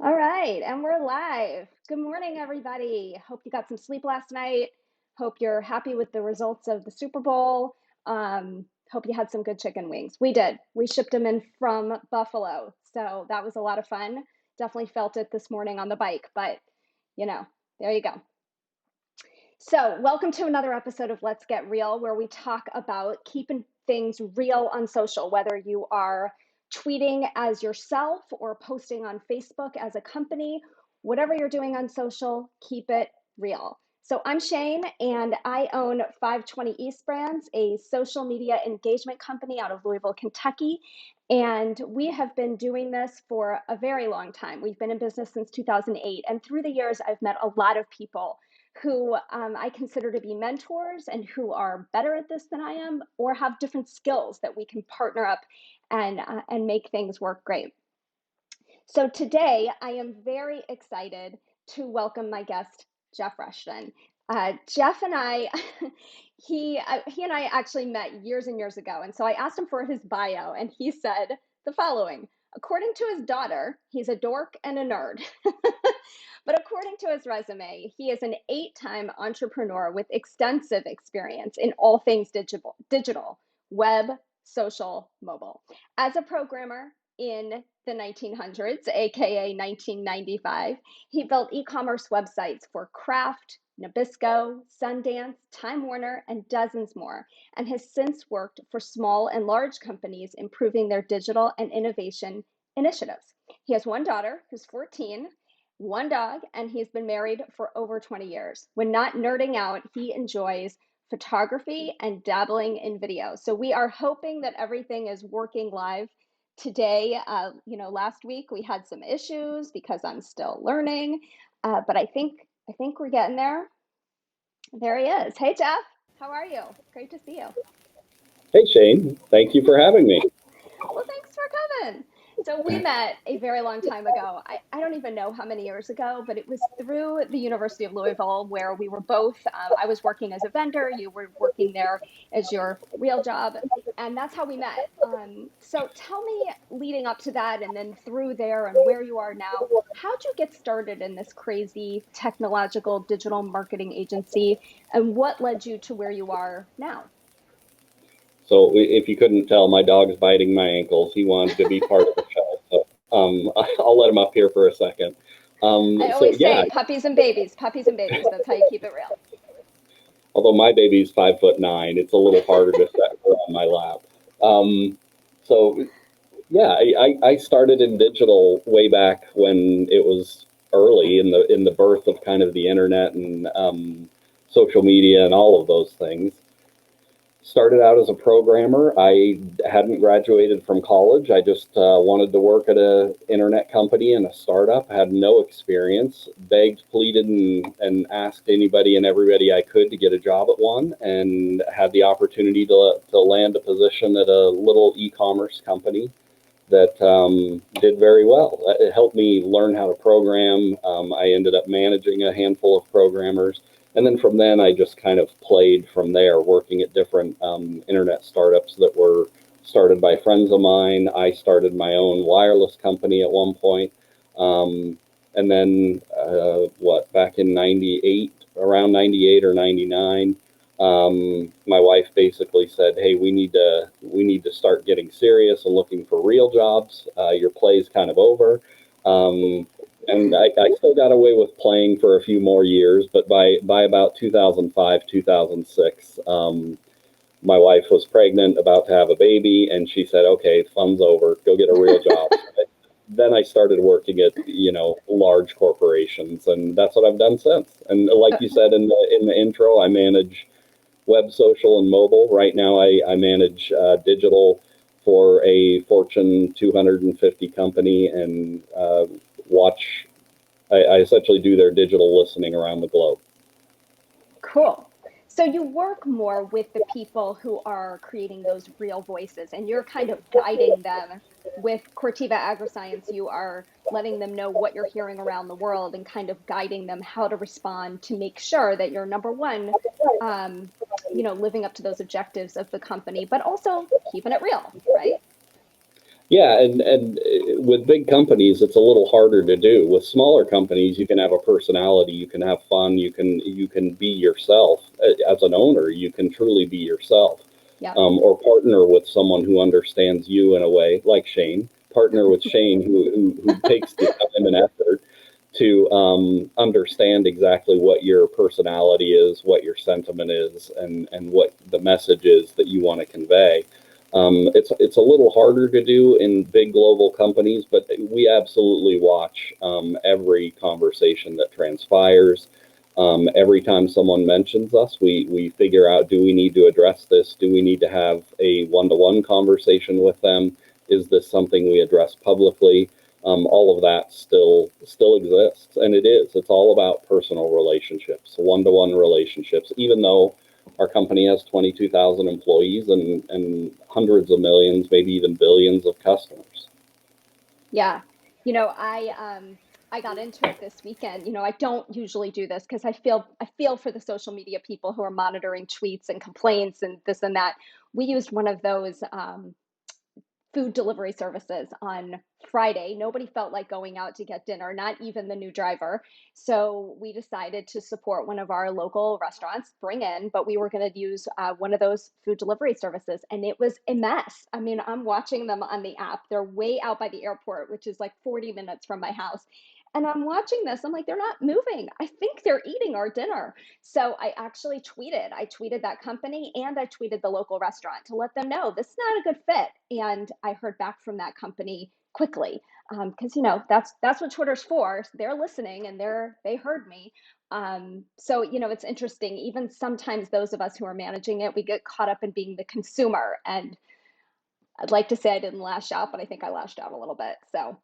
All right, and we're live. Good morning, everybody. Hope you got some sleep last night. Hope you're happy with the results of the Super Bowl. Hope you had some good chicken wings. We did. We shipped them in from Buffalo, so that was a lot of fun. Definitely felt it this morning on the bike, but there you go. So, welcome to another episode of Let's Get Real, where we talk about keeping things real on social, whether you are tweeting as yourself or posting on Facebook as a company, whatever you're doing on social, keep it real. So, I'm Shane, and I own 520 East Brands, a social media engagement company out of Louisville, Kentucky. And we have been doing this for a very long time. We've been in business since 2008. And through the years, I've met a lot of people who I consider to be mentors and who are better at this than I am, or have different skills that we can partner up and make things work great. So today I am very excited to welcome my guest, Jeff Rushton. Jeff and I, he and I actually met years and years ago, and so I asked him for his bio, and he said the following. According to his daughter, he's a dork and a nerd. But according to his resume, he is an 8-time entrepreneur with extensive experience in all things digital, web, social, mobile. As a programmer in the 1900s, aka 1995, he built e-commerce websites for Kraft, Nabisco, Sundance, Time Warner, and dozens more, and has since worked for small and large companies improving their digital and innovation initiatives. He has one daughter who's 14, one dog, and he's been married for over 20 years. When not nerding out, he enjoys photography and dabbling in video. So we are hoping that everything is working live today. Last week we had some issues because I'm still learning, but I think we're getting there. There he is. Hey, Jeff. How are you? Great to see you. Hey, Shane. Thank you for having me. Well, thanks for coming. So we met a very long time ago. I don't even know how many years ago, but it was through the University of Louisville where we were both, I was working as a vendor, you were working there as your real job, and that's how we met. So tell me, leading up to that and then through there and where you are now, how'd you get started in this crazy technological digital marketing agency, and what led you to where you are now? So if you couldn't tell, my dog's biting my ankles. He wanted to be part of the show. So I'll let him up here for a second. I always say puppies and babies, puppies and babies. That's how you keep it real. Although my baby's 5'9", it's a little harder to set her on my lap. So yeah, I started in digital way back when it was early in the birth of kind of the internet and social media and all of those things. Started out as a programmer. I hadn't graduated from college. I just wanted to work at an internet company and a startup. Had no experience. Begged, pleaded, and asked anybody and everybody I could to get a job at one, and had the opportunity to land a position at a little e-commerce company that did very well. It helped me learn how to program. I ended up managing a handful of programmers. And then from then, I just kind of played from there, working at different internet startups that were started by friends of mine. I started my own wireless company at one point. And then, back in 98, around 98 or 99, my wife basically said, "Hey, we need to start getting serious and looking for real jobs. Your play's kind of over." And I still got away with playing for a few more years, but by about 2005, 2006, my wife was pregnant, about to have a baby, and she said, "Okay, fun's over. Go get a real job." Then I started working at large corporations, and that's what I've done since. And like you said in the intro, I manage web, social, and mobile. Right now, I manage digital for a Fortune 250 company and watch. I essentially do their digital listening around the globe. Cool. So you work more with the people who are creating those real voices, and you're kind of guiding them with Cortiva AgriScience. You are letting them know what you're hearing around the world and kind of guiding them how to respond to make sure that you're number one, um, living up to those objectives of the company, but also keeping it real, right? Yeah, and with big companies, it's a little harder to do. With smaller companies, you can have a personality, you can have fun, you can be yourself as an owner. You can truly be yourself, Yep. or partner with someone who understands you in a way, like Shane. Partner with Shane, who takes the time and effort to understand exactly what your personality is, what your sentiment is, and what the message is that you want to convey. It's a little harder to do in big global companies, but we absolutely watch every conversation that transpires. Every time someone mentions us, we figure out, do we need to address this? Do we need to have a one-to-one conversation with them? Is this something we address publicly? All of that still exists, and it is. It's all about personal relationships, one-to-one relationships, even though our company has 22,000 employees and hundreds of millions, maybe even billions of customers. Yeah. I got into it this weekend. I don't usually do this because I feel for the social media people who are monitoring tweets and complaints and this and that. We used one of those food delivery services on Friday. Nobody felt like going out to get dinner, not even the new driver. So we decided to support one of our local restaurants, bring in, but we were going to use one of those food delivery services. And it was a mess. I mean, I'm watching them on the app. They're way out by the airport, which is like 40 minutes from my house. And I'm watching this. I'm like, they're not moving. I think they're eating our dinner. So I actually tweeted. I tweeted that company and I tweeted the local restaurant to let them know this is not a good fit. And I heard back from that company quickly because that's what Twitter's for. They're listening and they heard me. So it's interesting. Even sometimes those of us who are managing it, we get caught up in being the consumer. And I'd like to say I didn't lash out, but I think I lashed out a little bit. So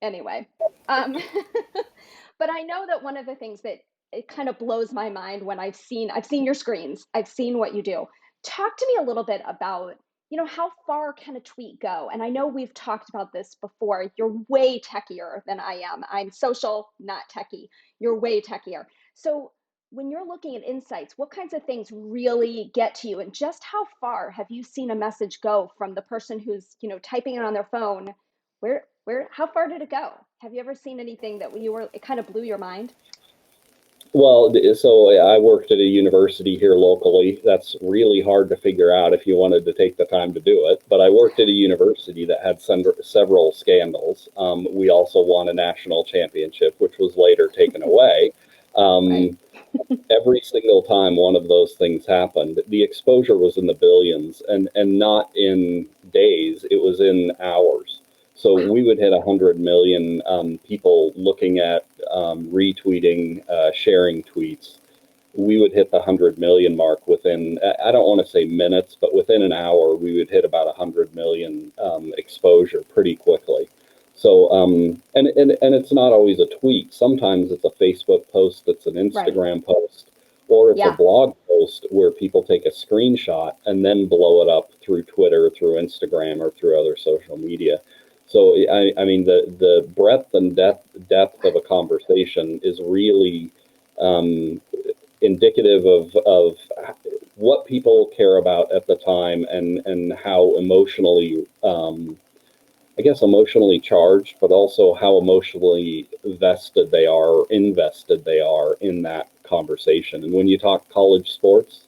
anyway, um, but I know that one of the things that it kind of blows my mind when I've seen your screens, I've seen what you do. Talk to me a little bit about, how far can a tweet go? And I know we've talked about this before. You're way techier than I am. I'm social, not techie. You're way techier. So when you're looking at insights, what kinds of things really get to you? And just how far have you seen a message go from the person who's, typing it on their phone? How far did it go? Have you ever seen anything that it kind of blew your mind? Well, so I worked at a university here locally. That's really hard to figure out if you wanted to take the time to do it. But I worked at a university that had several scandals. We also won a national championship, which was later taken away. Right. Um, every single time one of those things happened, the exposure was in the billions, and not in days, it was in hours. So Wow. we would hit 100 million people looking at retweeting, sharing tweets. We would hit the 100 million mark within, I don't want to say minutes, but within an hour, we would hit about 100 million exposure pretty quickly. So, and it's not always a tweet. Sometimes it's a Facebook post, it's an Right. Instagram post, or it's a Yeah. blog post where people take a screenshot and then blow it up through Twitter, through Instagram, or through other social media. So, I mean, the breadth and depth of a conversation is really indicative of what people care about at the time and how emotionally I guess emotionally charged, but also how emotionally vested they are or invested they are in that conversation. And when you talk college sports,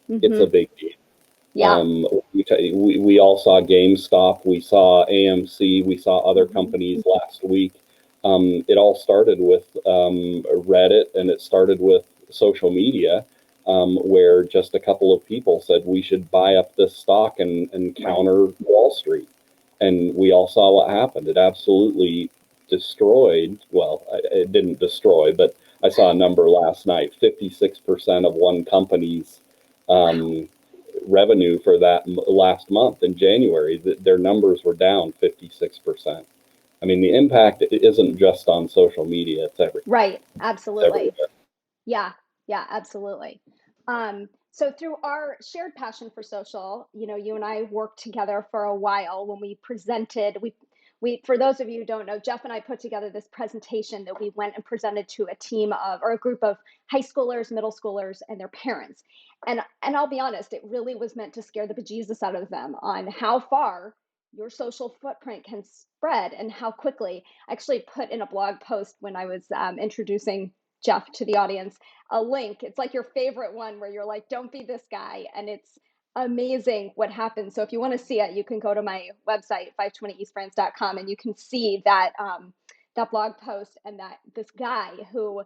it's a Hmm. big deal. Yeah. We all saw GameStop, we saw AMC, we saw other Hmm. companies last week. It all started with Reddit and it started with social media, where just a couple of people said we should buy up this stock and Right. counter Wall Street. And we all saw what happened. It absolutely destroyed, well, it didn't destroy, but I saw a number last night, 56% of one company's Wow. um, revenue for that last month in January. Their numbers were down 56%. I mean, the impact isn't just on social media; it's Right. Absolutely. everywhere. Yeah, yeah, absolutely. So through our shared passion for social, you and I worked together for a while when we presented. We for those of you who don't know, Jeff and I put together this presentation that we went and presented to a team of or a group of high schoolers, middle schoolers, and their parents. And I'll be honest, it really was meant to scare the bejesus out of them on how far your social footprint can spread and how quickly. I actually put in a blog post when I was introducing Jeff to the audience a link. It's like your favorite one where you're like, don't be this guy. And it's amazing what happens. So if you want to see it, you can go to my website, 520eastbranch.com, and you can see that that blog post and that this guy who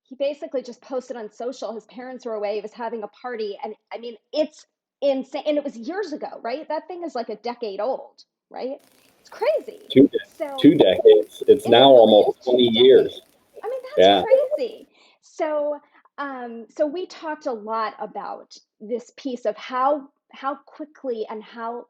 he basically just posted on social. His parents were away. He was having a party. And I mean, it's insane. And it was years ago, right? That thing is like a decade old, right? It's crazy. Two, So 2 decades. It's it now really is almost two 20 years. decades. I mean, that's Yeah. crazy. So, so we talked a lot about this piece of how quickly and how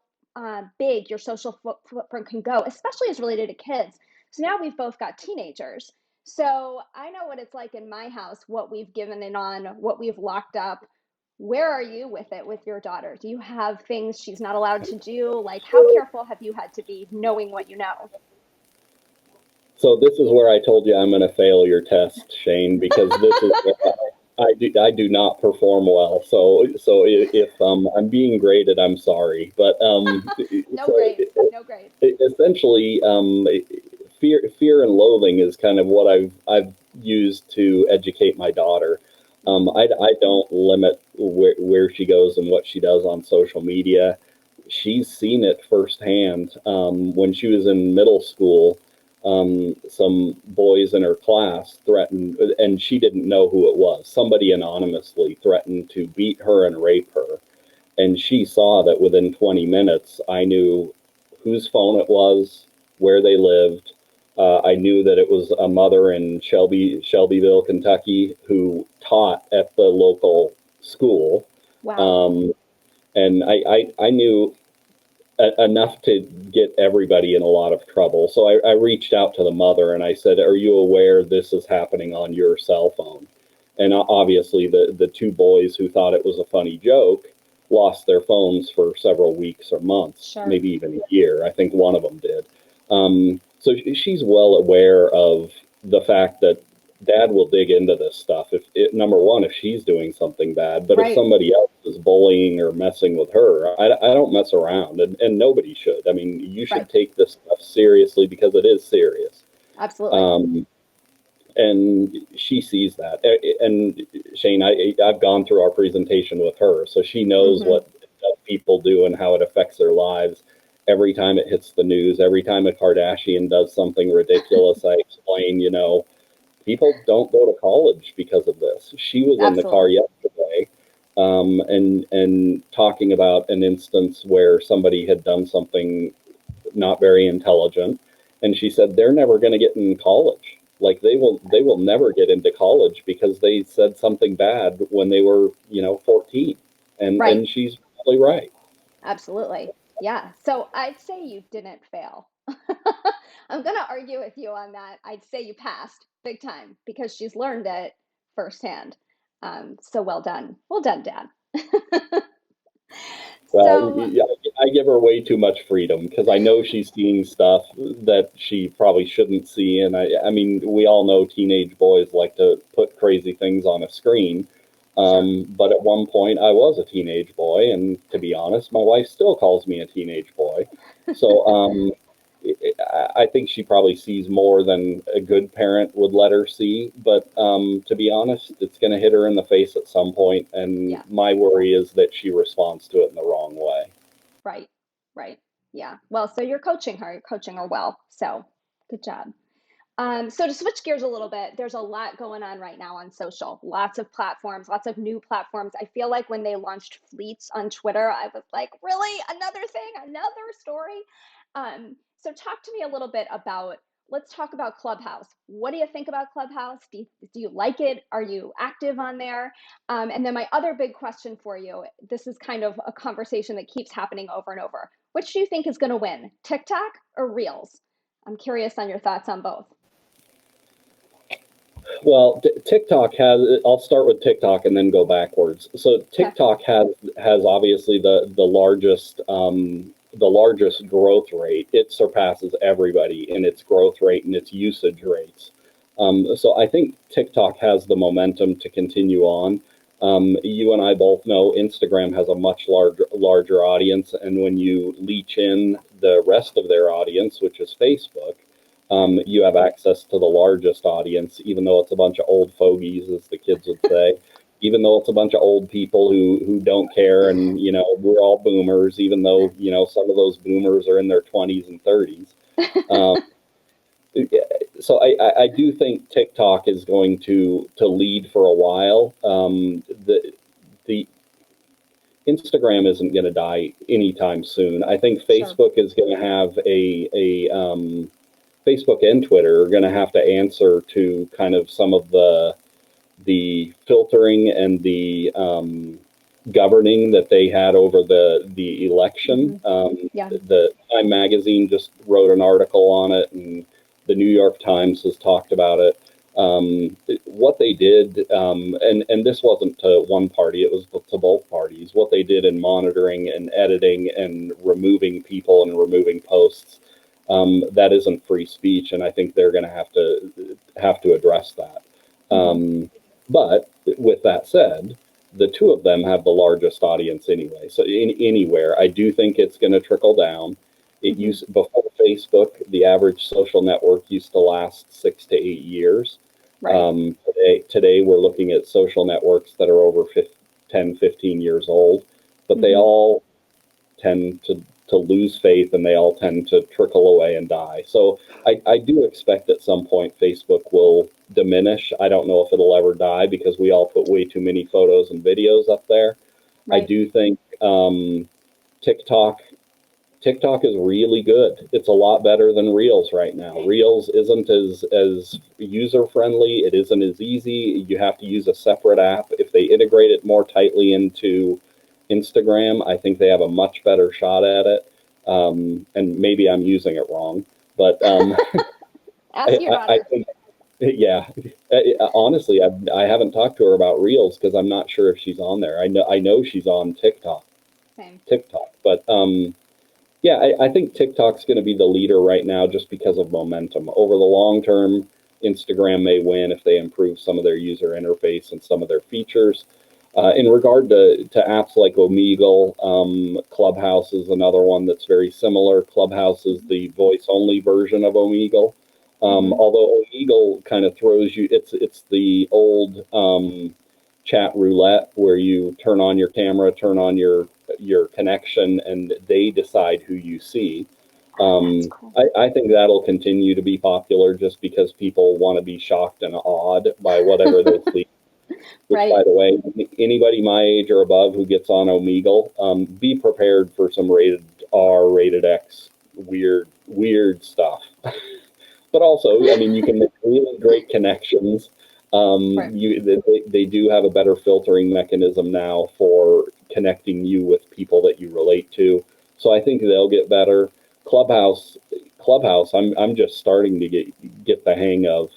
big your social footprint can go, especially as related to kids. So now we've both got teenagers. So I know what it's like in my house, what we've given in on, what we've locked up. Where are you with it with your daughter? Do you have things she's not allowed to do? Like, how careful have you had to be knowing what you know? So this is where I told you I'm going to fail your test, Shane, because this is where I do not perform well. So if I'm being graded, I'm sorry. But No so grades, no grades. essentially, fear and loathing is kind of what I've used to educate my daughter. I don't limit where she goes and what she does on social media. She's seen it firsthand. When she was in middle school, some boys in her class threatened, and she didn't know who it was. Somebody anonymously threatened to beat her and rape her. And she saw that within 20 minutes, I knew whose phone it was, where they lived. I knew that it was a mother in Shelbyville, Kentucky, who taught at the local school. Wow. Um, and I knew enough to get everybody in a lot of trouble. So I reached out to the mother and I said, "Are you aware this is happening on your cell phone?" And obviously, the two boys who thought it was a funny joke lost their phones for several weeks or months, Sure. maybe even a year. I think one of them did. So she's well aware of the fact that dad will dig into this stuff. If it, number one, if she's doing something bad, but if Right. somebody else is bullying or messing with her, I don't mess around, and nobody should. I mean, you should Right. take this stuff seriously because it is serious. Absolutely. Um, and she sees that. And Shane, I've gone through our presentation with her, so she knows Hmm. what people do and how it affects their lives. Every time it hits the news, every time a Kardashian does something ridiculous, I explain, people don't go to college because of this. She was in the car Absolutely. yesterday, and talking about an instance where somebody had done something not very intelligent, and she said they're never going to get in college. Like they will never get into college because they said something bad when they were 14, Right. and she's probably right. Absolutely. Yeah. So I'd say you didn't fail. I'm going to argue with you on that. I'd say you passed big time because she's learned it firsthand. So well done. Well done, Dad. Well, So, I give her way too much freedom because I know she's seeing stuff that she probably shouldn't see. And I mean, we all know teenage boys like to put crazy things on a screen. sure. But at one point, I was a teenage boy, and to be honest, my wife still calls me a teenage boy. So I think she probably sees more than a good parent would let her see. But to be honest, it's going to hit her in the face at some point, and Yeah. my worry is that she responds to it in the wrong way. Right. Right. Yeah. Well, so you're coaching her well. So good job. So to switch gears a little bit, there's a lot going on right now on social. Lots of platforms, lots of new platforms. I feel like when they launched fleets on Twitter, I was like, really? Another thing, another story? So talk to me a little bit about let's talk about Clubhouse. What do you think about Clubhouse? Do you like it? Are you active on there? And then my other big question for you, this is kind of a conversation that keeps happening over and over. Which do you think is going to win, TikTok or Reels? I'm curious on your thoughts on both. Well, TikTok has. I'll start with TikTok and then go backwards. So Okay. TikTok has obviously the largest growth rate. It surpasses everybody in its growth rate and its usage rates. So I think TikTok has the momentum to continue on. You and I both know Instagram has a much larger audience, and when you leech in the rest of their audience, which is Facebook, you have access to the largest audience, even though it's a bunch of old fogies, as the kids would say. Even though it's a bunch of old people who don't care, and we're all boomers, even though some of those boomers are in their 20s and 30s. Um, so I do think TikTok is going to lead for a while. The Instagram isn't going to die anytime soon. I think Sure. Facebook is going to have a Facebook and Twitter are going to have to answer to kind of some of the filtering and the governing that they had over the election. Yeah. The Time Magazine just wrote an article on it, and the New York Times has talked about it. What they did, and this wasn't to one party; it was to both parties. What they did in monitoring and editing and removing people and removing posts, that isn't free speech, and I think they're going to have to address that. Mm-hmm. But with that said, the two of them have the largest audience anyway. So anywhere, I do think it's going to trickle down. It Mm-hmm. used before Facebook, the average social network used to last 6 to 8 years. Right. Today we're looking at social networks that are over 10, 15 years old, but they Mm-hmm. all tend to lose faith, and they all tend to trickle away and die. So I do expect at some point Facebook will diminish. I don't know if it'll ever die because we all put way too many photos and videos up there. I Right. do think TikTok TikTok is really good. It's a lot better than Reels right now. Reels isn't as user friendly. It isn't as easy. You have to use a separate app. If they integrate it more tightly into Instagram, I think they have a much better shot at it. And maybe I'm using it wrong, but Ask your I daughter. think, yeah. Honestly, I haven't talked to her about Reels because I'm not sure if she's on there. I know she's on Same. TikTok, but yeah, I think TikTok's going to be the leader right now just because of momentum. Over the long term, Instagram may win if they improve some of their user interface and some of their features. In regard to apps like Omegle, Clubhouse is another one that's very similar. Clubhouse is the voice only version of Omegle. Mm-hmm. Although Omegle kind of throws you, it's the old chat roulette where you turn on your camera, turn on your connection, and they decide who you see. That's cool. I think that'll continue to be popular just because people want to be shocked and awed by whatever they see. Which, Right. by the way, anybody my age or above who gets on Omegle, be prepared for some rated R, rated X, weird stuff. But also, I mean, you can make really great connections. Right. They do have a better filtering mechanism now for connecting you with people that you relate to. So I think they'll get better. Clubhouse, Clubhouse, I'm just starting to get the hang of.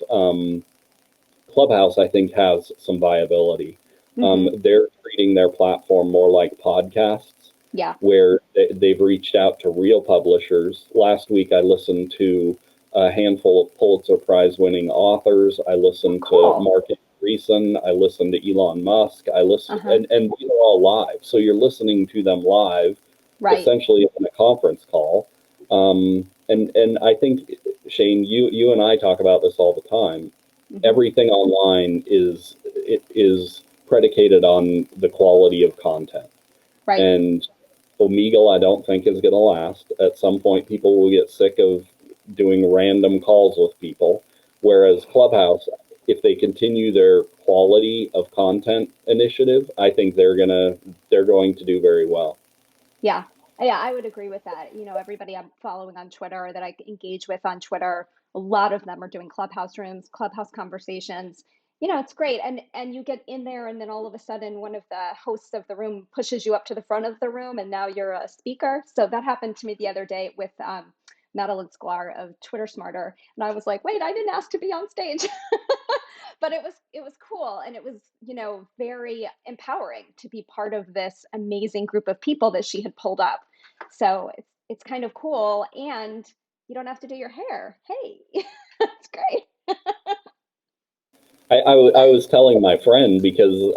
Clubhouse, I think, has some viability. Mm-hmm. They're treating their platform more like podcasts, Yeah. where they've reached out to real publishers. Last week, I listened to a handful of Pulitzer Prize winning authors. I Oh, listened to cool. Mark Andreessen. I listened to Elon Musk. I listened, Uh-huh. and these are all live. So you're listening to them live, Right. essentially in a conference call. And I think, Shane, you and I talk about this all the time. Mm-hmm. Everything online is predicated on the quality of content. Right. And Omegle, I don't think is going to last. At some point, people will get sick of doing random calls with people. Whereas Clubhouse, if they continue their quality of content initiative, I think they're going to do very well. Yeah. Yeah, I would agree with that. Everybody I'm following on Twitter that I engage with on Twitter A lot of them are doing clubhouse rooms, clubhouse conversations. It's great. And you get in there, and then all of a sudden one of the hosts of the room pushes you up to the front of the room, and now you're a speaker. So that happened to me the other day with Madeline Sklar of Twitter Smarter, and I was like, wait, I didn't ask to be on stage. But it was cool, and it was, very empowering to be part of this amazing group of people that she had pulled up. So it's kind of cool, and you don't have to do your hair. Hey, that's great. I was telling my friend because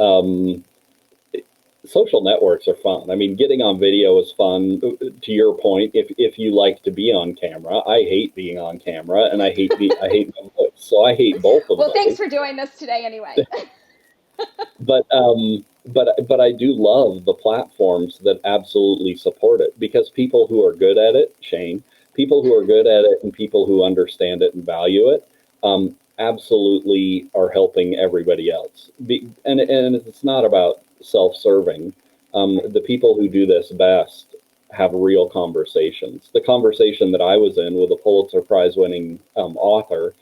social networks are fun. I mean, getting on video is fun. To your point, if you like to be on camera, I hate being on camera, and I hate my voice. So I hate both of Well, thanks those. for doing this today anyway. But I do love the platforms that absolutely support it, because people who are good at it, Shane, people who are good at it and people who understand it and value it, absolutely are helping everybody else. And it's not about self-serving. The people who do this best have real conversations. The conversation that I was in with a Pulitzer Prize winning author,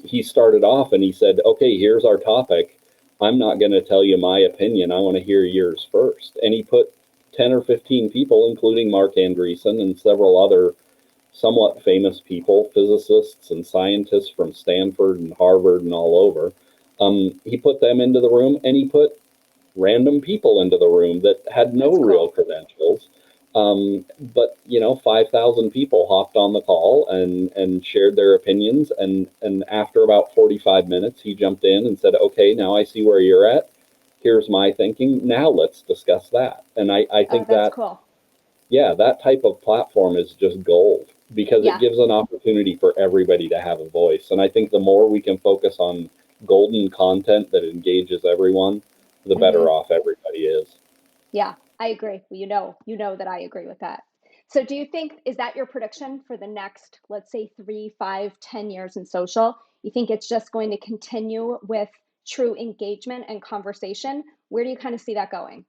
he started off and he said, okay, here's our topic. I'm not going to tell you my opinion. I want to hear yours first. And he put 10 or 15 people, including Mark Andreessen and several other somewhat famous people, physicists and scientists from Stanford and Harvard and all over. He put them into the room, and he put random people into the room that had no That's real cool. credentials. But 5,000 people hopped on the call and shared their opinions. And after about 45 minutes, he jumped in and said, okay, now I see where you're at. Here's my thinking. Now let's discuss that. And I Oh, think that's that, cool. yeah, that type of platform is just gold, because it Yeah. gives an opportunity for everybody to have a voice. And I think the more we can focus on golden content that engages everyone, the better Hmm. off everybody is. Yeah, I agree. Well, you know that I agree with that. So do you think, is that your prediction for the next, let's say, 3, 5, 10 years in social? You think it's just going to continue with true engagement and conversation? Where do you kind of see that going?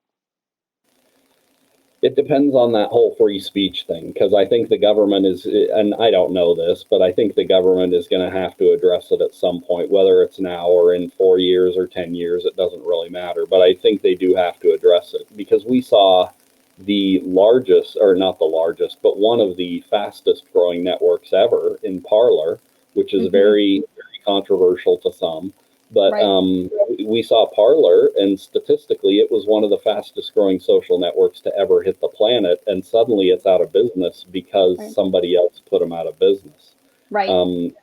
It depends on that whole free speech thing, because I think the government is, and I don't know this, but I think the government is going to have to address it at some point, whether it's now or in 4 years or 10 years, it doesn't really matter. But I think they do have to address it, because we saw the largest, or not the largest, but one of the fastest growing networks ever in Parler, which is Hmm. very, very controversial to some. But Right, we saw Parler, and statistically, it was one of the fastest growing social networks to ever hit the planet. And suddenly, it's out of business because right, somebody else put them out of business. right. Um,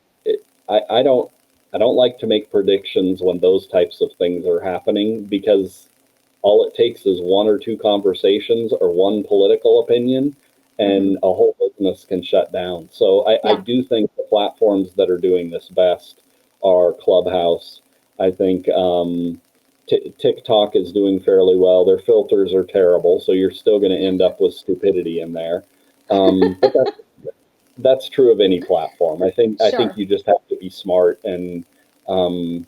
I don't like to make predictions when those types of things are happening, because all it takes is one or two conversations or one political opinion, Hmm. and a whole business can shut down. So I Yeah. do think the platforms that are doing this best are Clubhouse. I think TikTok is doing fairly well. Their filters are terrible, so you're still going to end up with stupidity in there. But that's true of any platform. I think Sure. you just have to be smart and um,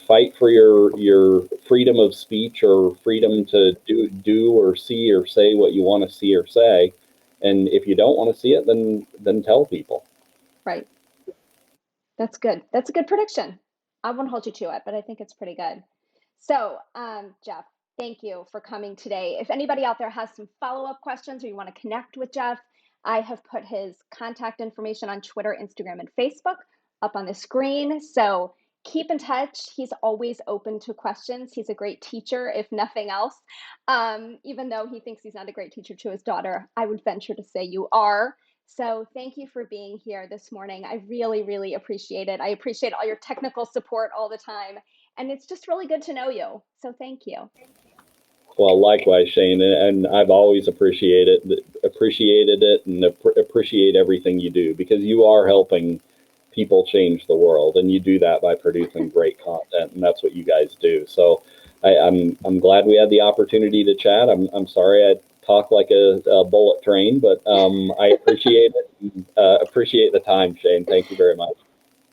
fight for your freedom of speech, or freedom to do or see or say what you want to see or say. And if you don't want to see it, then tell people. Right. That's good. That's a good prediction. I won't hold you to it, but I think it's pretty good. So, Jeff, thank you for coming today. If anybody out there has some follow-up questions, or you want to connect with Jeff, I have put his contact information on Twitter, Instagram, and Facebook up on the screen. So keep in touch. He's always open to questions. He's a great teacher, if nothing else. Even though he thinks he's not a great teacher to his daughter, I would venture to say you are. So thank you for being here this morning. I really, really appreciate it. I appreciate all your technical support all the time. And it's just really good to know you. So thank you. Well, likewise, Shane, and I've always appreciated it, and appreciate everything you do, because you are helping people change the world, and you do that by producing great content, and that's what you guys do. So I'm glad we had the opportunity to chat. I'm sorry I talk like a bullet train, but I appreciate it. Appreciate the time, Shane. Thank you very much.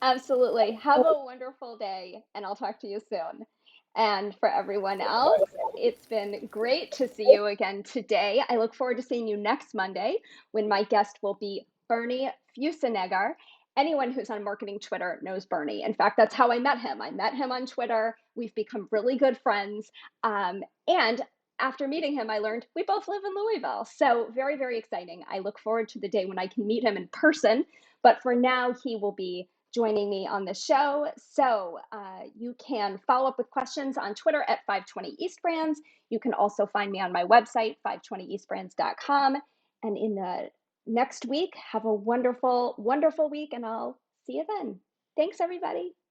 Absolutely. Have a wonderful day, and I'll talk to you soon. And for everyone else, it's been great to see you again today. I look forward to seeing you next Monday, when my guest will be Bernie Fusenegger. anyone who's on marketing Twitter knows Bernie. In fact, that's how I met him. I met him on Twitter. We've become really good friends. And after meeting him, I learned we both live in Louisville. So very, very exciting. I look forward to the day when I can meet him in person. But for now, he will be joining me on the show. So you can follow up with questions on Twitter at 520 East Brands. You can also find me on my website, 520eastbrands.com. And in the next week, have a wonderful, wonderful week, and I'll see you then. Thanks, everybody.